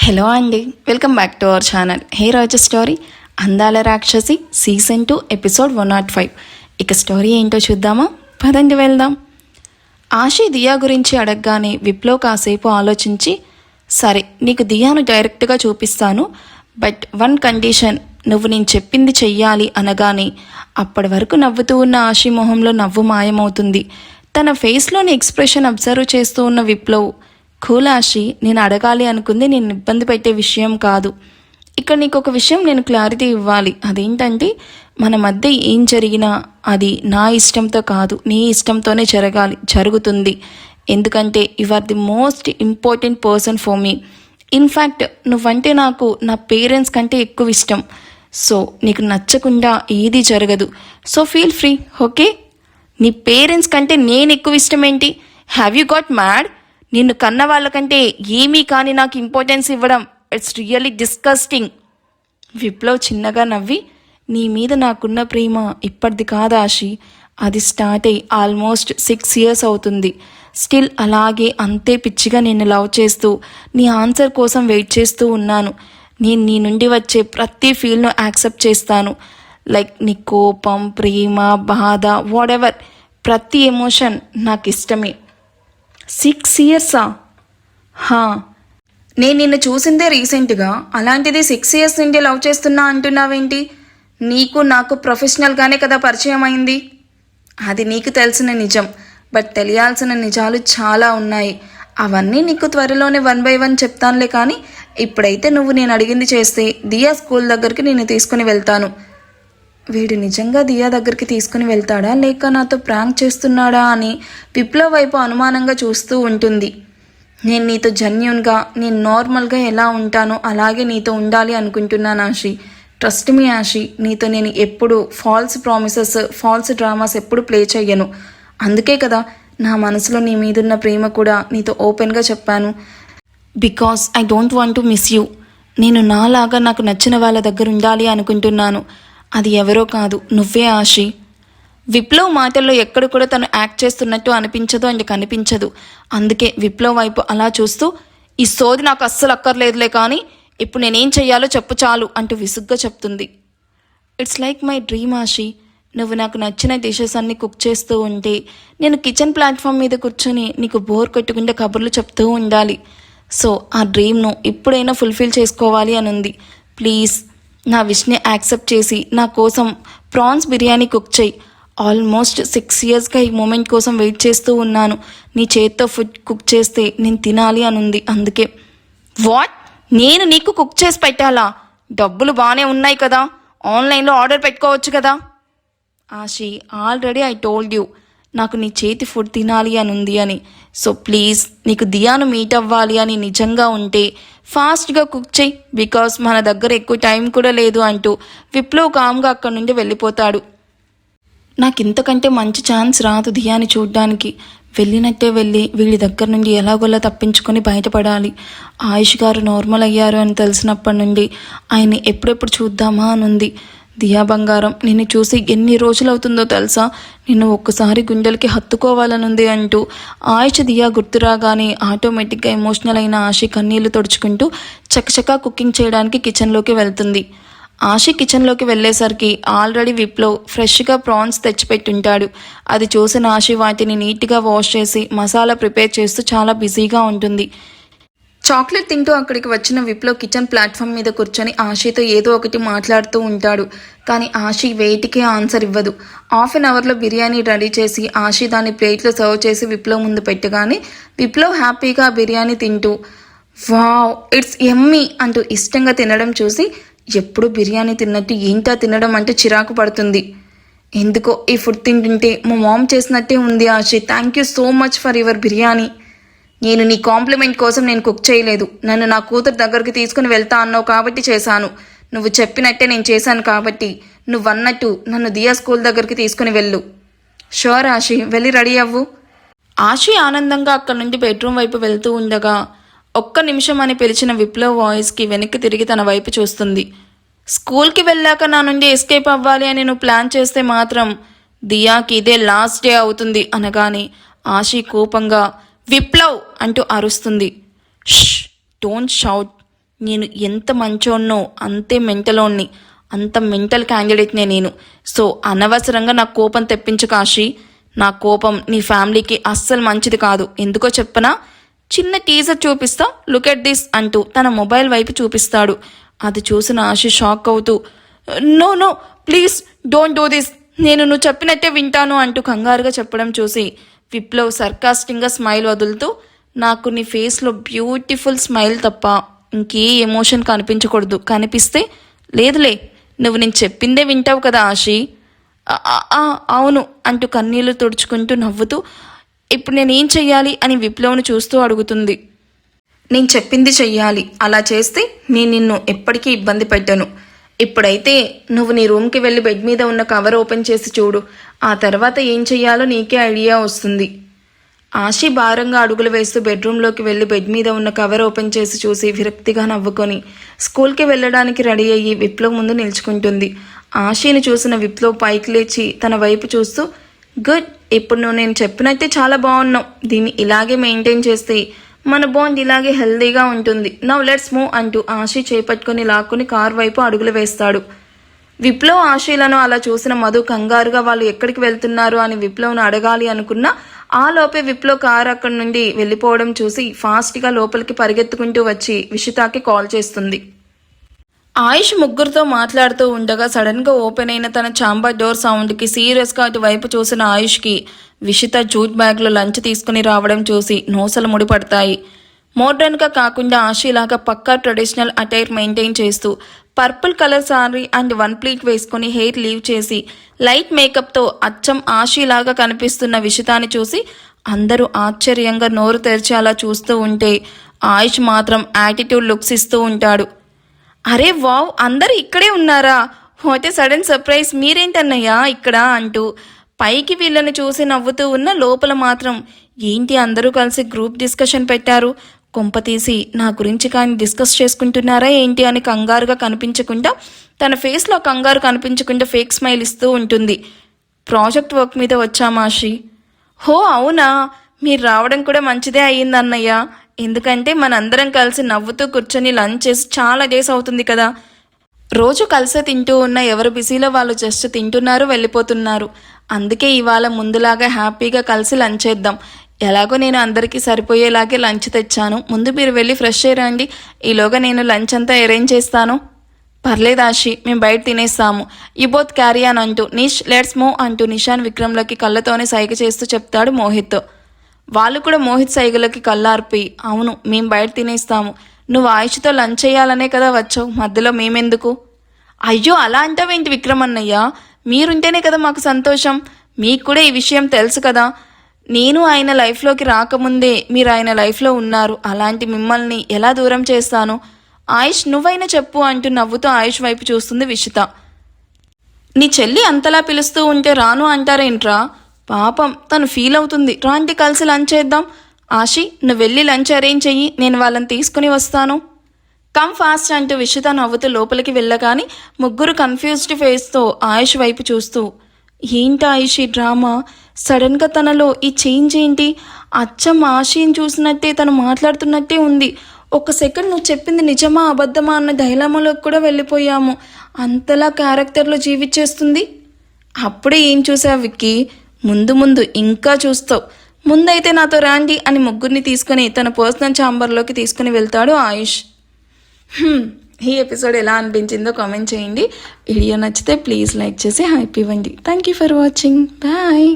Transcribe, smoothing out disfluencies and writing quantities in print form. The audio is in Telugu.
హలో అండి, welcome back to our channel. Hey Raja story అందాల రాక్షసి సీజన్ 2 ఎపిసోడ్ 105. ఇక స్టోరీ ఏంటో చూద్దామా? పదండి వెళ్దాం. ఆశి దియా గురించి అడగగానే విప్లవ్ కాసేపు ఆలోచించి, సరే నీకు దియాను డైరెక్ట్గా చూపిస్తాను, బట్ వన్ కండిషన్, నువ్వు నేను చెప్పింది చెయ్యాలి అనగానే అప్పటి వరకు నవ్వుతూ ఉన్న ఆశి మొహంలో నవ్వు మాయమవుతుంది. తన ఫేస్లోని ఎక్స్ప్రెషన్ అబ్జర్వ్ చేస్తూ ఉన్న విప్లవ్, కూల్ ఆశి, నేను అడగాలి అనుకుంది నేను ఇబ్బంది పెట్టే విషయం కాదు. ఇక్కడ నీకు ఒక విషయం నేను క్లారిటీ ఇవ్వాలి. అదేంటంటే మన మధ్య ఏం జరిగినా అది నా ఇష్టంతో కాదు, నీ ఇష్టంతోనే జరుగుతుంది. ఎందుకంటే you are the most important person for me. In fact నువ్వంటే నాకు నా పేరెంట్స్ కంటే ఎక్కువ ఇష్టం. సో నీకు నచ్చకుండా ఏది జరగదు. So feel free, okay? నీ పేరెంట్స్ కంటే నేను ఎక్కువ ఇష్టం ఏంటి? Have you got mad? నిన్ను కన్న వాళ్ళకంటే ఏమీ కానీ నాకు ఇంపార్టెన్స్ ఇవ్వడం, ఇట్స్ రియల్లీ డిస్కస్టింగ్. విప్లవ్ చిన్నగా నవ్వి, నీ మీద నాకున్న ప్రేమ ఇప్పటిది కాదు ఆశి, అది స్టార్ట్ అయ్యి ఆల్మోస్ట్ 6 years అవుతుంది. స్టిల్ అలాగే అంతే పిచ్చిగా నిన్ను లవ్ చేస్తూ నీ ఆన్సర్ కోసం వెయిట్ చేస్తూ ఉన్నాను. నేను నీ నుండి వచ్చే ప్రతి ఫీల్ను యాక్సెప్ట్ చేస్తాను. లైక్ నీ కోపం, ప్రేమ, బాధ, వాటెవర్, ప్రతి ఎమోషన్ నాకు ఇష్టమే. 6 yearsా? నేను నిన్ను చూసిందే రీసెంట్గా, అలాంటిది 6 years నుండి లవ్ చేస్తున్నా అంటున్నావేంటి? నీకు నాకు ప్రొఫెషనల్గానే కదా పరిచయం అయింది. అది నీకు తెలిసిన నిజం, బట్ తెలియాల్సిన నిజాలు చాలా ఉన్నాయి. అవన్నీ నీకు త్వరలోనే 1 by 1 చెప్తానులే. కానీ ఇప్పుడైతే నువ్వు నేను అడిగింది చేస్తే దియా స్కూల్ దగ్గరికి నేను తీసుకుని వెళ్తాను. వీడు నిజంగా దియా దగ్గరికి తీసుకుని వెళ్తాడా లేక నాతో ప్రాంక్ చేస్తున్నాడా అని విప్లవ్ వైపు అనుమానంగా చూస్తూ ఉంటుంది. నేను నీతో జెన్యూన్గా, నేను నార్మల్గా ఎలా ఉంటానో అలాగే నీతో ఉండాలి అనుకుంటున్నాను ఆశి. ట్రస్ట్ మీ ఆశి, నీతో నేను ఎప్పుడు ఫాల్స్ ప్రామిసెస్, ఫాల్స్ డ్రామాస్ ఎప్పుడు ప్లే చెయ్యను. అందుకే కదా నా మనసులో నీ మీదున్న ప్రేమ కూడా నీతో ఓపెన్గా చెప్పాను. Because I don't want to miss you. నేను నాలాగా నాకు నచ్చిన వాళ్ళ దగ్గర ఉండాలి అనుకుంటున్నాను. అది ఎవరో కాదు, నువ్వే ఆశి. విప్లవ్ మాటల్లో ఎక్కడ కూడా తను యాక్ట్ చేస్తున్నట్టు అనిపించదు అండ్ కనిపించదు. అందుకే విప్లవ్ వైపు అలా చూస్తూ, ఈ సోది నాకు అస్సలు అక్కర్లేదులే, కానీ ఇప్పుడు నేనేం చెయ్యాలో చెప్పు చాలు అంటూ విసుగ్గా చెప్తుంది. It's like my dream Ashi. నువ్వు నాకు నచ్చిన డిషెస్ అన్నీ కుక్ చేస్తూ ఉంటే నేను కిచెన్ ప్లాట్ఫామ్ మీద కూర్చొని నీకు బోర్ కొట్టుకుంటే కబుర్లు చెప్తూ ఉండాలి. సో ఆ డ్రీమ్ను ఇప్పుడైనా ఫుల్ఫిల్ చేసుకోవాలి అని ఉంది. ప్లీజ్ నా విష్ని యాక్సెప్ట్ చేసి నా కోసం ప్రాన్స్ బిర్యానీ కుక్ చేయి. ఆల్మోస్ట్ 6 yearsగా ఈ మూమెంట్ కోసం వెయిట్ చేస్తూ ఉన్నాను. నీ చేత్తో ఫుడ్ కుక్ చేస్తే నేను తినాలి అని ఉంది. అందుకే. వాట్? నేను నీకు కుక్ చేసి పెట్టాలా? డబ్బులు బాగానే ఉన్నాయి కదా, ఆన్లైన్లో ఆర్డర్ పెట్టుకోవచ్చు కదా. ఆశి, ఆల్రెడీ ఐ టోల్డ్ యూ, నాకు నీ చేతి ఫుడ్ తినాలి అని ఉంది అని. సో ప్లీజ్, నీకు దియాను మీట్ అవ్వాలి అని నిజంగా ఉంటే ఫాస్ట్గా కుక్ చేయి, బికాస్ మన దగ్గర ఎక్కువ టైం కూడా లేదు అంటూ విప్లవ్ కామ్గా అక్కడి నుండి వెళ్ళిపోతాడు. నాకు ఇంతకంటే మంచి ఛాన్స్ రాదు దియాని చూడ్డానికి. వెళ్ళినట్టే వెళ్ళి వీళ్ళ దగ్గర నుండి ఎలాగోలా తప్పించుకొని బయటపడాలి. ఆయుష్ గారు నార్మల్ అయ్యారు అని తెలిసినప్పటి నుండి ఆయన్ని ఎప్పుడెప్పుడు చూద్దామా అని ఉంది. దియా బంగారం, నిన్ను చూసి ఎన్ని రోజులవుతుందో తెలుసా? నిన్ను ఒక్కసారి గుండెలకి హత్తుకోవాలనుంది అంటూ ఆయుష్ దియా గుర్తురాగానే ఆటోమేటిక్గా ఎమోషనల్ అయిన ఆశి కన్నీళ్లు తుడుచుకుంటూ చకచకా కుకింగ్ చేయడానికి కిచెన్లోకి వెళ్తుంది. ఆశి కిచెన్లోకి వెళ్ళేసరికి ఆల్రెడీ విప్లవ్ ఫ్రెష్గా ప్రాన్స్ తెచ్చిపెట్టుంటాడు. అది చూసిన ఆశి వాటిని నీట్గా వాష్ చేసి మసాలా ప్రిపేర్ చేస్తూ చాలా బిజీగా ఉంటుంది. చాక్లెట్ తింటూ అక్కడికి వచ్చిన విప్లవ్ కిచెన్ ప్లాట్ఫామ్ మీద కూర్చొని ఆశితో ఏదో ఒకటి మాట్లాడుతూ ఉంటాడు. కానీ ఆశి వెయిట్కే ఆన్సర్ ఇవ్వదు. 1/2 hourలో బిర్యానీ రెడీ చేసి ఆశి దాన్ని ప్లేట్లో సర్వ్ చేసి విప్లవ్ ముందు పెట్టగానే విప్లవ్ హ్యాపీగా బిర్యానీ తింటూ, వావ్ ఇట్స్ యమ్మీ అంటూ ఇష్టంగా తినడం చూసి, ఎప్పుడు బిర్యానీ తిన్నట్టు ఏంటా తినడం అంటూ చిరాకు పడుతుంది. ఎందుకో ఈ ఫుడ్ తింటుంటే మా మామ్ చేసినట్టే ఉంది Ashi. Thank you so much for your biryani. నేను నీ కాంప్లిమెంట్ కోసం నేను కుక్ చేయలేదు. నన్ను నా కూతురు దగ్గరికి తీసుకుని వెళ్తా అన్నావు కాబట్టి చేశాను. నువ్వు చెప్పినట్టే నేను చేశాను కాబట్టి నువ్వన్నట్టు నన్ను దియా స్కూల్ దగ్గరికి తీసుకుని వెళ్ళు. షూర్ ఆశి, వెళ్ళి రెడీ అవ్వు. ఆశి ఆనందంగా అక్కడి నుండి బెడ్రూమ్ వైపు వెళ్తూ ఉండగా ఒక్క నిమిషం అని పిలిచిన విప్లవ్ వాయిస్కి వెనక్కి తిరిగి తన వైపు చూస్తుంది. స్కూల్కి వెళ్ళాక నా నుండి ఎస్కేప్ అవ్వాలి అని నువ్వు ప్లాన్ చేస్తే మాత్రం దియాకి ఇదే లాస్ట్ డే అవుతుంది అనగానే ఆశి కోపంగా విప్లవ్ అంటూ అరుస్తుంది. ష్, డోంట్ షౌట్. నేను ఎంత మంచోన్నో అంతే మెంటలోన్ని, అంత మెంటల్ క్యాండిడేట్నే నేను. సో అనవసరంగా నాకు కోపం తెప్పించు కాశీ. నా కోపం నీ ఫ్యామిలీకి అస్సలు మంచిది కాదు. ఎందుకో చెప్పనా? చిన్న టీజర్ చూపిస్తా, లుక్ ఎట్ దిస్ అంటూ తన మొబైల్ వైపు చూపిస్తాడు. అది చూసిన ఆశి షాక్ అవుతూ, no no please don't do this, నేను నువ్వు చెప్పినట్టే వింటాను అంటూ కంగారుగా చెప్పడం చూసి విప్లవ్ సర్కాస్టింగ్గా స్మైల్ వదులుతూ, నాకు నీ ఫేస్లో బ్యూటిఫుల్ స్మైల్ తప్ప ఇంకే ఎమోషన్ కనిపించకూడదు, కనిపిస్తే లేదులే నువ్వు నేను చెప్పిందే వింటావు కదా ఆశి. అవును అంటూ కన్నీళ్లు తుడుచుకుంటూ నవ్వుతూ, ఇప్పుడు నేనేం చెయ్యాలి అని విప్లవ్ను చూస్తూ అడుగుతుంది. నేను చెప్పింది చెయ్యాలి, అలా చేస్తే నేను నిన్ను ఎప్పటికీ ఇబ్బంది పెట్టను. ఇప్పుడైతే నువ్వు నీ రూమ్కి వెళ్ళి బెడ్ మీద ఉన్న కవర్ ఓపెన్ చేసి చూడు, ఆ తర్వాత ఏం చెయ్యాలో నీకే ఐడియా వస్తుంది. ఆశి భారంగా అడుగులు వేస్తూ బెడ్రూమ్లోకి వెళ్ళి బెడ్ మీద ఉన్న కవర్ ఓపెన్ చేసి చూసి విరక్తిగా నవ్వుకొని స్కూల్కి వెళ్ళడానికి రెడీ అయ్యి విప్లవ్ ముందు నిల్చుకుంటుంది. ఆశిని చూసిన విప్లవ్ పైకి లేచి తన వైపు చూస్తూ, గుడ్, ఇప్పుడు నువ్వు నేను చెప్పినట్టే చాలా బాగున్నావు, దీన్ని ఇలాగే మెయింటైన్ చేస్తే మన బాండ్ ఇలాగే హెల్దీగా ఉంటుంది. నవ్ లెట్స్ మూవ్ అంటూ ఆశి చేపట్టుకుని లాక్కుని కార్ వైపు అడుగులు వేస్తాడు. విప్లవ్ ఆశీలను అలా చూసిన మధు కంగారుగా వాళ్ళు ఎక్కడికి వెళ్తున్నారు అని విప్లవ్ను అడగాలి అనుకున్నా ఆ లోపే విప్లవ్ కార్ అక్కడి నుండి వెళ్ళిపోవడం చూసి ఫాస్ట్గా లోపలికి పరిగెత్తుకుంటూ వచ్చి విషితాకి కాల్ చేస్తుంది. ఆయుష్ ముగ్గురితో మాట్లాడుతూ ఉండగా సడన్గా ఓపెన్ అయిన తన ఛాంబర్ డోర్ సౌండ్కి సీరియస్గా అటువైపు చూసిన ఆయుష్కి విషిత జూట్ బ్యాగ్లో లంచ్ తీసుకుని రావడం చూసి నోసలు ముడిపడతాయి. మోడ్రన్గా కాకుండా ఆశీలాగా పక్కా ట్రెడిషనల్ అటైర్ మెయింటైన్ చేస్తూ purple colour sorry and one pleat వేసుకుని హెయిర్ లీవ్ చేసి లైట్ మేకప్తో అచ్చం ఆశీలాగా కనిపిస్తున్న విషితాన్ని చూసి అందరూ ఆశ్చర్యంగా నోరు తెరిచి అలా చూస్తూ ఉంటే ఆయుష్ మాత్రం యాటిట్యూడ్ లుక్స్ ఇస్తూ ఉంటాడు. అరే వావ్, అందరూ ఇక్కడే ఉన్నారా, వాట్ ఏ సడన్ సర్ప్రైజ్, మీరేంటన్నయ్యా ఇక్కడ అంటూ పైకి వీళ్ళని చూసి నవ్వుతూ ఉన్న లోపల మాత్రం ఏంటి అందరూ కలిసి గ్రూప్ డిస్కషన్ పెట్టారు, కొంపతీసి నా గురించి కానీ డిస్కస్ చేసుకుంటున్నారా ఏంటి అని కంగారుగా కనిపించకుండా తన ఫేస్లో కంగారు కనిపించకుండా ఫేక్ స్మైల్ ఇస్తూ ఉంటుంది. ప్రాజెక్ట్ వర్క్ మీద వచ్చామాషి. హో అవునా, మీరు రావడం కూడా మంచిదే అయ్యింది అన్నయ్య, ఎందుకంటే మనందరం కలిసి నవ్వుతూ కూర్చొని లంచ్ చేసి చాలా డేస్ అవుతుంది కదా. రోజు కలిసే తింటూ ఉన్న ఎవరు బిజీలో వాళ్ళు జస్ట్ తింటున్నారు వెళ్ళిపోతున్నారు. అందుకే ఇవాళ ముందులాగా హ్యాపీగా కలిసి లంచ్ చేద్దాం. ఎలాగో నేను అందరికీ సరిపోయేలాగే లంచ్ తెచ్చాను, ముందు మీరు వెళ్ళి ఫ్రెష్ అయ్యండి, ఈలోగా నేను లంచ్ అంతా అరేంజ్ చేస్తాను. పర్లేదు ఆశి, మేము బయట తినేస్తాము, ఈ బోత్ క్యారీ ఆన్ అంటూ నిష్ లెట్స్ మూవ్ అంటూ నిషాన్ విక్రమ్లకి కళ్ళతోనే సైగ చేస్తూ చెప్తాడు మోహిత్. వాళ్ళు కూడా మోహిత్ సైగలకి కళ్ళార్పి, అవును మేము బయట తినేస్తాము, నువ్వు ఆయుష్తో లంచ్ చేయాలనే కదా వచ్చావు, మధ్యలో మేమెందుకు. అయ్యో అలా అంటావేంటి విక్రమ్ అన్నయ్య, మీరుంటేనే కదా మాకు సంతోషం, మీకు కూడా ఈ విషయం తెలుసు కదా, నేను ఆయన లైఫ్లోకి రాకముందే మీరు ఆయన లైఫ్లో ఉన్నారు, అలాంటి మిమ్మల్ని ఎలా దూరం చేస్తాను, ఆయుష్ నువ్వైనా చెప్పు అంటూ నవ్వుతూ ఆయుష్ వైపు చూస్తుంది విషిత. నీ చెల్లి అంతలా పిలుస్తూ ఉంటే రాను అంటారేంట్రా, పాపం తను ఫీల్ అవుతుంది, రాంటి కలిసి లంచ్ చేద్దాం. ఆశి నువ్వు వెళ్ళి లంచ్ అరేంజ్ చెయ్యి, నేను వాళ్ళని తీసుకుని వస్తాను. కమ్ ఫాస్ట్ అంటూ విషిత నవ్వుతూ లోపలికి వెళ్ళగాని ముగ్గురు కన్ఫ్యూజ్డ్ ఫేస్తో ఆయుష్ వైపు చూస్తూ, ఏంటి ఆయుష్ ఈ డ్రామా, సడన్గా తనలో ఈ చేంజ్ ఏంటి, అచ్చం ఆశీని చూసినట్టే తను మాట్లాడుతున్నట్టే ఉంది, ఒక సెకండ్ నువ్వు చెప్పింది నిజమా అబద్ధమా అన్న డైలమాలోకి కూడా వెళ్ళిపోయాము, అంతలా క్యారెక్టర్లో జీవించేస్తుంది. అప్పుడే ఏం చూసావు విక్కీ, ముందు ముందు ఇంకా చూస్తావు, ముందైతే నాతో రాండి అని ముగ్గురిని తీసుకుని తన పర్సనల్ ఛాంబర్లోకి తీసుకుని వెళ్తాడు ఆయుష్. ఈ ఎపిసోడ్ ఎలా అనిపించిందో కామెంట్ చేయండి. వీడియో నచ్చితే ప్లీజ్ లైక్ చేసి హైప్ ఇవ్వండి. Thank you for watching, bye.